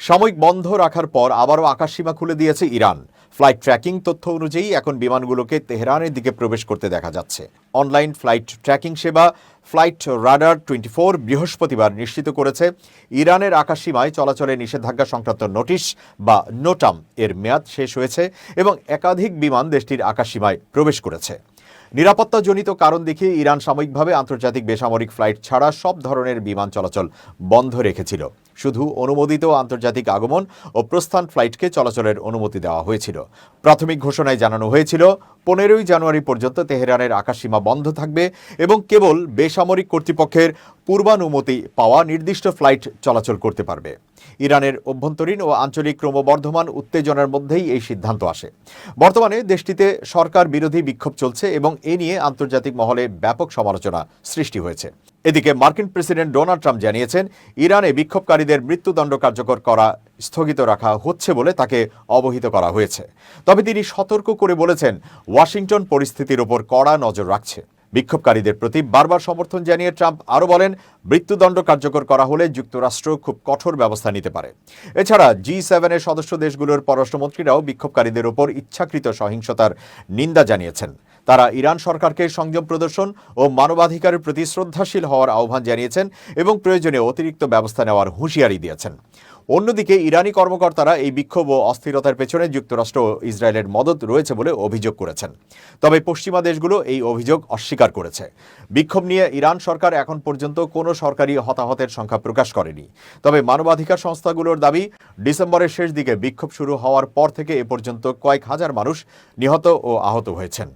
সাময়িক বন্ধ রাখার পর আবারও আকাশসীমা খুলে দিয়েছে ইরান। ফ্লাইট ট্র্যাকিং তথ্য অনুযায়ী এখন বিমানগুলোকে তেহরানের দিকে প্রবেশ করতে দেখা যাচ্ছে। অনলাইন ফ্লাইট ট্র্যাকিং সেবা ফ্লাইট রাডার 24 বৃহস্পতিবার নিশ্চিত করেছে ইরানের আকাশসীমায় চলাচলে নিষেধাজ্ঞা সংক্রান্ত নোটিশ বা নোটাম এর মেয়াদ শেষ হয়েছে এবং একাধিক বিমান দেশটির আকাশসীমায় প্রবেশ করেছে। নিরাপত্তাজনিত কারণ দেখিয়ে ইরান সাময়িকভাবে আন্তর্জাতিক বেসামরিক ফ্লাইট ছাড়া সব ধরনের বিমান চলাচল বন্ধ রেখেছিল। শুধু অনুমোদিত আন্তর্জাতিক আগমন ও প্রস্থান ফ্লাইটকে চলাচলের অনুমতি দেওয়া হয়েছিল। প্রাথমিক ঘোষণায় জানানো হয়েছিল 15ই জানুয়ারি পর্যন্ত তেহরানের আকাশসীমা বন্ধ থাকবে এবং কেবল বেসামরিক কর্তৃপক্ষের পূর্বানুমতি পাওয়া নির্দিষ্ট ফ্লাইট চলাচল করতে পারবে। ইরানের অভ্যন্তরীণ ও আঞ্চলিক ক্রমবর্ধমান উত্তেজনার মধ্যেই এই সিদ্ধান্ত আসে। বর্তমানে দেশটিতে সরকার বিরোধী বিক্ষোভ চলছে এবং এ নিয়ে আন্তর্জাতিক মহলে ব্যাপক সমালোচনা সৃষ্টি হয়েছে। এদিকে মার্কিন প্রেসিডেন্ট ডোনাল্ড ট্রাম্প জানিয়েছেন, ইরানে বিক্ষোভকারীদের মৃত্যুদণ্ড কার্যকর করা স্থগিত রাখা হচ্ছে বলে তাকে অবহিত করা হয়েছে। তবে তিনি সতর্ক করে বলেছেন, ওয়াশিংটন পরিস্থিতির উপর কড়া নজর রাখছে। বিক্ষোভকারীদের প্রতি বারবার সমর্থন জানিয়ে ট্রাম্প আরও বলেন, মৃত্যুদণ্ড কার্যকর করা হলে যুক্তরাষ্ট্র খুব কঠোর ব্যবস্থা নিতে পারে। এছাড়া G7 এর সদস্য দেশগুলোর পররাষ্ট্রমন্ত্রীরাও বিক্ষোভকারীদের ওপর ইচ্ছাকৃত সহিংসতার নিন্দা জানিয়েছেন। তারা ইরান সরকারকে সংযম প্রদর্শন ও মানবাধিকারের প্রতি শ্রদ্ধাশীল হওয়ার আহ্বান জানিয়েছেন এবং প্রয়োজনে অতিরিক্ত ব্যবস্থা নেওয়ার হুঁশিয়ারি দিয়েছেন। অন্যদিকে ইরানি কর্মকর্তারা এই বিক্ষোভ ও অস্থিরতার পেছনে যুক্তরাষ্ট্র ও ইসরায়েলের মদত রয়েছে বলে অভিযোগ করেছেন। তবে পশ্চিমা দেশগুলো এই অভিযোগ অস্বীকার করেছে। বিক্ষোভ নিয়ে ইরান সরকার এখন পর্যন্ত কোনো সরকারি হতাহতের সংখ্যা প্রকাশ করেনি। তবে মানবাধিকার সংস্থাগুলোর দাবি, ডিসেম্বরের শেষ দিকে বিক্ষোভ শুরু হওয়ার পর থেকে এ পর্যন্ত কয়েক হাজার মানুষ নিহত ও আহত হয়েছেন।